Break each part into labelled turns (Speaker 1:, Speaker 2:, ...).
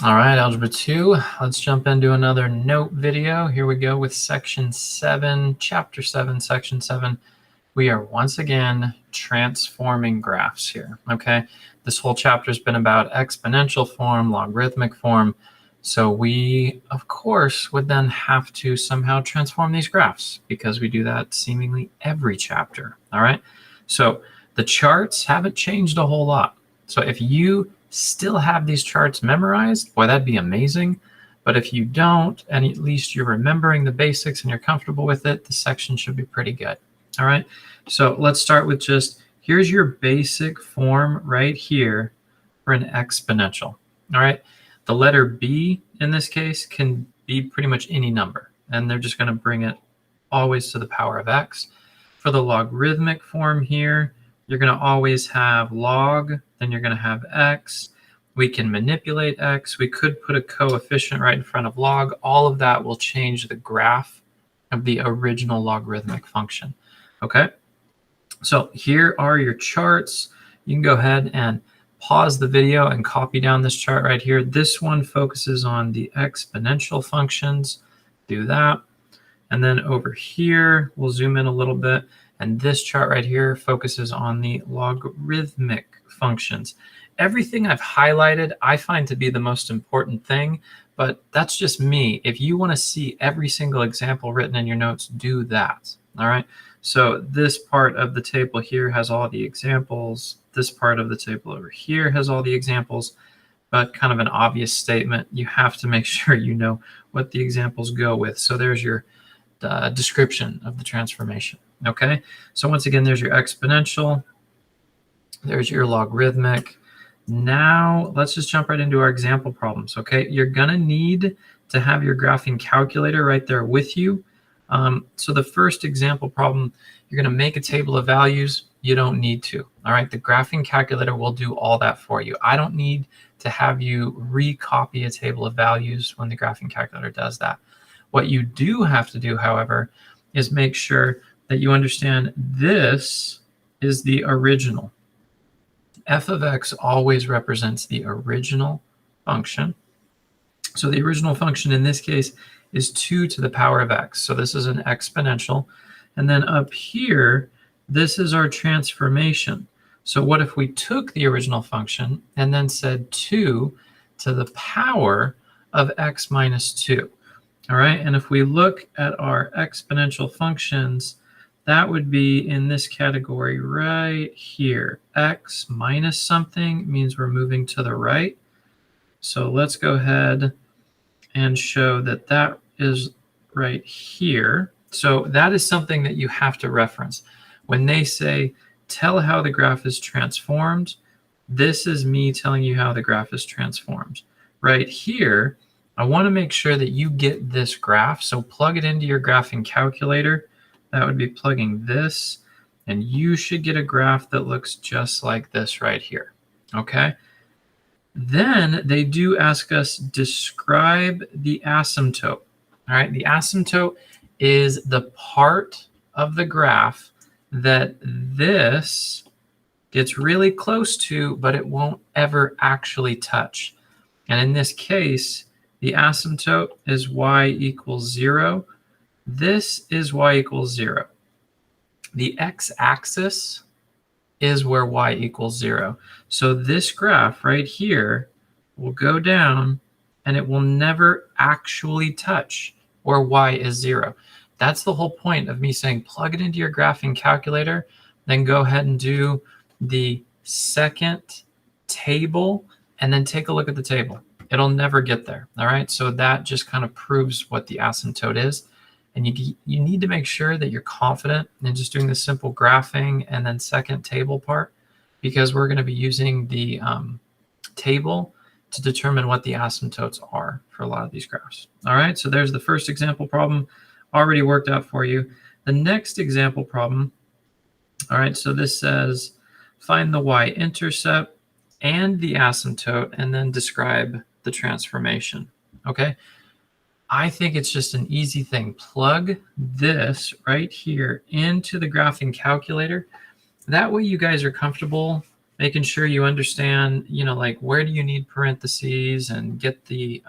Speaker 1: All right, Algebra 2, let's jump into another note video. Here we go with Section 7, Chapter 7, Section 7. We are once again transforming graphs here, okay? This whole chapter has been about exponential form, logarithmic form. So we, of course, would then have to somehow transform these graphs because we do that seemingly every chapter, all right? So the charts haven't changed a whole lot. So if you still have these charts memorized, boy, that'd be amazing. But if you don't, and at least you're remembering the basics and you're comfortable with it, the section should be pretty good. All right, so let's start with just, here's your basic form right here for an exponential. All right, the letter B in this case can be pretty much any number, and they're just going to bring it always to the power of x. For the logarithmic form here, you're going to always have log, then you're going to have x. We can manipulate x. We could put a coefficient right in front of log. All of that will change the graph of the original logarithmic function. Okay, so here are your charts. You can go ahead and pause the video and copy down this chart right here. This one focuses on the exponential functions. Do that. And then over here, we'll zoom in a little bit. And this chart right here focuses on the logarithmic functions. Everything I've highlighted, I find to be the most important thing, but that's just me. If you want to see every single example written in your notes, do that. All right. So this part of the table here has all the examples. This part of the table over here has all the examples, but kind of an obvious statement. You have to make sure you know what the examples go with. So there's your description of the transformation. Okay, so once again, there's your exponential, there's your logarithmic. Now let's just jump right into our example problems. Okay, you're gonna need to have your graphing calculator right there with you. So the first example problem, you're gonna make a table of values. You don't need to. All right, the graphing calculator will do all that for you. I don't need to have you recopy a table of values when the graphing calculator does that. What you do have to do, however, is make sure that you understand this is the original. F of x always represents the original function. So the original function in this case is 2 to the power of x. So this is an exponential. And then up here, this is our transformation. So what if we took the original function and then said 2 to the power of x minus 2? All right, and if we look at our exponential functions, that would be in this category right here. X minus something means we're moving to the right. So let's go ahead and show that that is right here. So that is something that you have to reference. When they say, tell how the graph is transformed, this is me telling you how the graph is transformed. Right here, I want to make sure that you get this graph. So plug it into your graphing calculator. That would be plugging this, and you should get a graph that looks just like this right here. Okay. Then they do ask us describe the asymptote. All right. The asymptote is the part of the graph that this gets really close to, but it won't ever actually touch. And in this case, the asymptote is y equals 0. This is y equals 0. The x-axis is where y equals 0. So this graph right here will go down and it will never actually touch where y is 0. That's the whole point of me saying plug it into your graphing calculator, then go ahead and do the second table and then take a look at the table. It'll never get there. All right, so that just kind of proves what the asymptote is. And you need to make sure that you're confident in just doing the simple graphing and then second table part, because we're going to be using the table to determine what the asymptotes are for a lot of these graphs. All right, so there's the first example problem already worked out for you. The next example problem, all right, so this says find the y-intercept and the asymptote and then describe the transformation. Okay, I think it's just an easy thing. Plug this right here into the graphing calculator. That way you guys are comfortable making sure you understand, like where do you need parentheses, and get the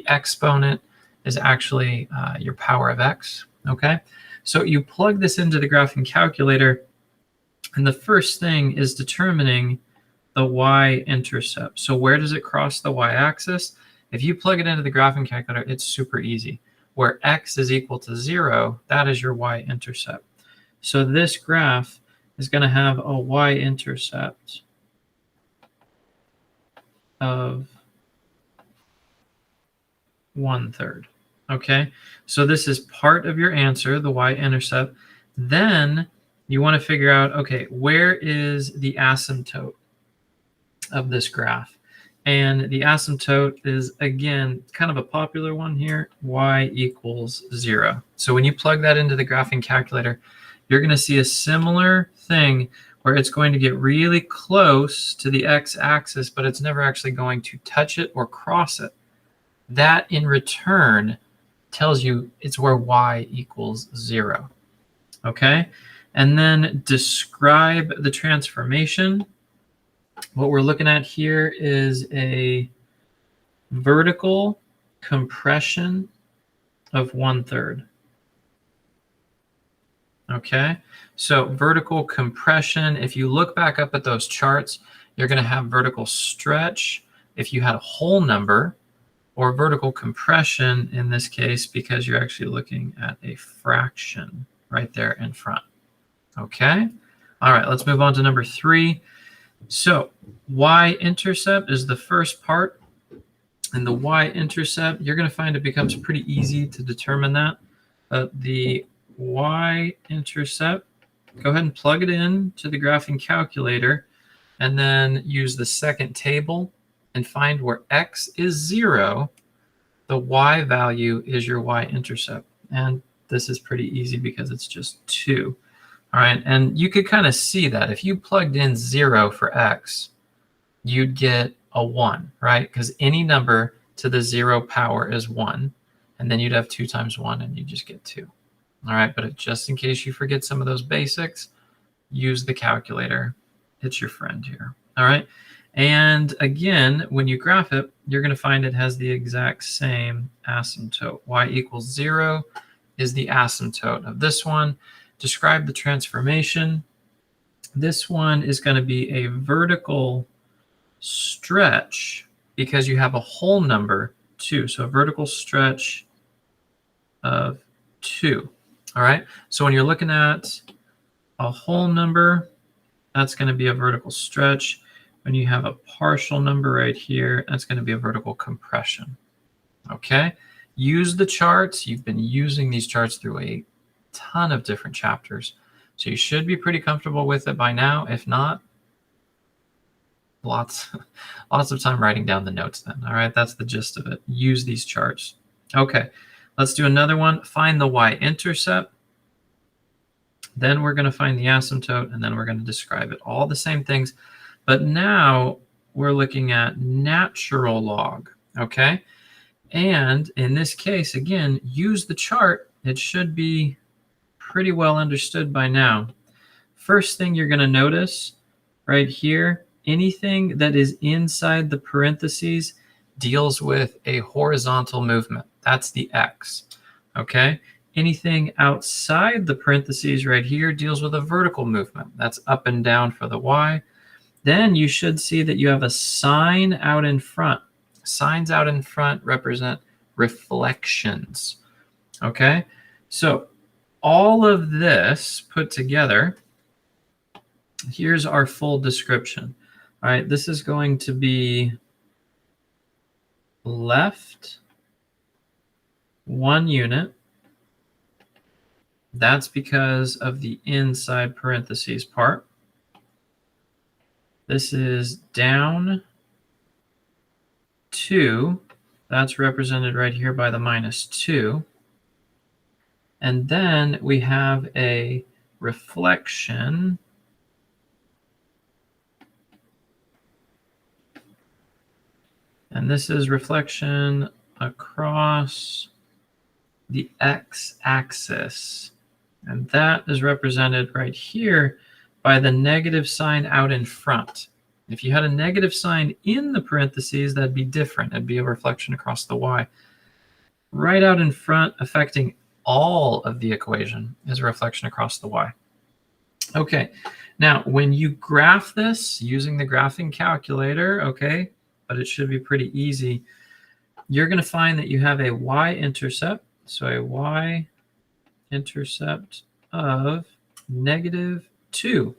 Speaker 1: exponent is actually your power of x, okay? So you plug this into the graphing calculator, and the first thing is determining the y-intercept. So where does it cross the y-axis? If you plug it into the graphing calculator, it's super easy. Where x is equal to 0, that is your y-intercept. So this graph is going to have a y-intercept of 1/3. Okay, so this is part of your answer, the y-intercept. Then you want to figure out, okay, where is the asymptote of this graph? And the asymptote is, again, kind of a popular one here, y equals 0. So when you plug that into the graphing calculator, you're going to see a similar thing where it's going to get really close to the x-axis, but it's never actually going to touch it or cross it. That, in return, tells you it's where y equals 0. Okay? And then describe the transformation. What we're looking at here is a vertical compression of 1/3. Okay, so vertical compression, if you look back up at those charts, you're going to have vertical stretch if you had a whole number, or vertical compression in this case because you're actually looking at a fraction right there in front. Okay, all right, let's move on to number 3. So y-intercept is the first part, and the y-intercept, you're going to find it becomes pretty easy to determine that. The y-intercept, go ahead and plug it in to the graphing calculator, and then use the second table and find where x is 0. The y value is your y-intercept, and this is pretty easy because it's just 2. All right, and you could kind of see that if you plugged in 0 for x, you'd get a 1, right? Because any number to the 0 power is 1, and then you'd have 2 times 1, and you just get 2. All right, but just in case you forget some of those basics, use the calculator. It's your friend here. All right, and again, when you graph it, you're going to find it has the exact same asymptote. Y equals 0 is the asymptote of this one. Describe the transformation. This one is going to be a vertical stretch because you have a whole number 2. So a vertical stretch of 2. All right. So when you're looking at a whole number, that's going to be a vertical stretch. When you have a partial number right here, that's going to be a vertical compression. Okay. Use the charts. You've been using these charts through a ton of different chapters, so you should be pretty comfortable with it by now. If not, lots of time writing down the notes then. All right, that's the gist of it. Use these charts. Okay, let's do another one. Find the y-intercept. Then we're going to find the asymptote, and then we're going to describe it. All the same things, but now we're looking at natural log. Okay, and in this case, again, use the chart. It should be pretty well understood by now. First thing you're going to notice right here, anything that is inside the parentheses deals with a horizontal movement. That's the x. Okay. Anything outside the parentheses right here deals with a vertical movement. That's up and down for the y. Then you should see that you have a sign out in front. Signs out in front represent reflections. Okay. So all of this put together, here's our full description. All right, this is going to be left 1 unit. That's because of the inside parentheses part. This is down 2. That's represented right here by the -2. And then we have a reflection and this is reflection across the x-axis. And that is represented right here by the negative sign out in front. If you had a negative sign in the parentheses, that'd be different. It'd be a reflection across the y. Right out in front, affecting all of the equation, is a reflection across the y. Okay, now when you graph this using the graphing calculator, okay, but it should be pretty easy, you're going to find that you have a y-intercept. So a y-intercept of -2.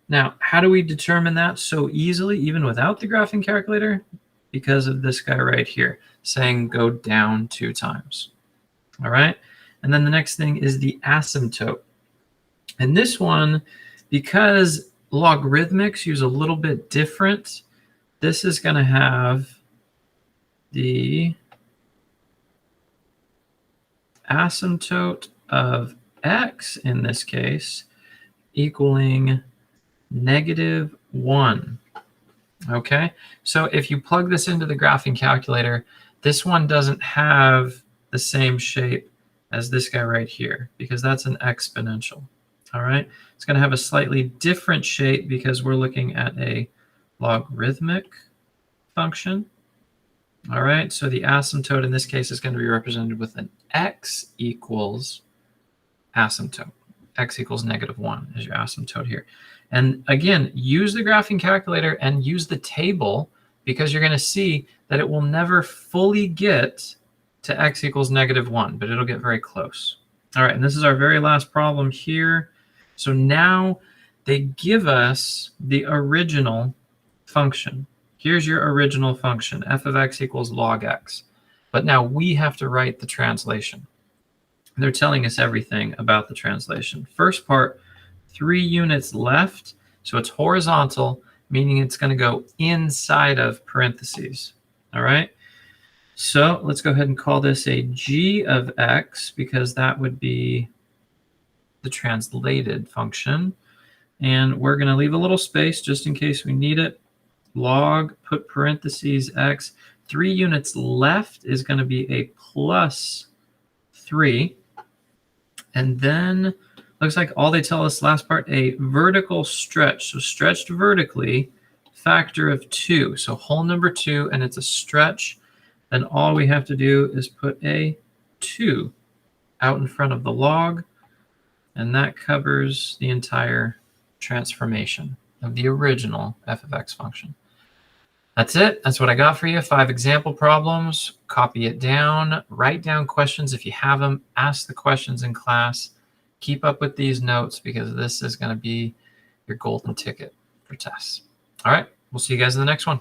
Speaker 1: Now, how do we determine that so easily, even without the graphing calculator? Because of this guy right here saying go down 2 times. All right. And then the next thing is the asymptote. And this one, because logarithmics use a little bit different, this is going to have the asymptote of x in this case equaling -1. Okay, so if you plug this into the graphing calculator, this one doesn't have the same shape as this guy right here because that's an exponential. All right, it's going to have a slightly different shape because we're looking at a logarithmic function. All right, so the asymptote in this case is going to be represented with an x equals asymptote. X equals -1 is your asymptote here. And again, use the graphing calculator and use the table because you're going to see that it will never fully get to x equals -1, but it'll get very close. All right, and this is our very last problem here. So now they give us the original function. Here's your original function, f of x equals log x. But now we have to write the translation. They're telling us everything about the translation. First part, 3 units left. So it's horizontal, meaning it's going to go inside of parentheses. All right. So let's go ahead and call this a g of x because that would be the translated function. And we're going to leave a little space just in case we need it. Log, put parentheses x. 3 units left is going to be a plus 3. And then looks like all they tell us last part, a vertical stretch. So stretched vertically, factor of 2. So whole number 2, and it's a stretch. Then all we have to do is put a 2 out in front of the log. And that covers the entire transformation of the original f of x function. That's it. That's what I got for you. 5 example problems. Copy it down. Write down questions if you have them. Ask the questions in class. Keep up with these notes because this is going to be your golden ticket for tests. All right. We'll see you guys in the next one.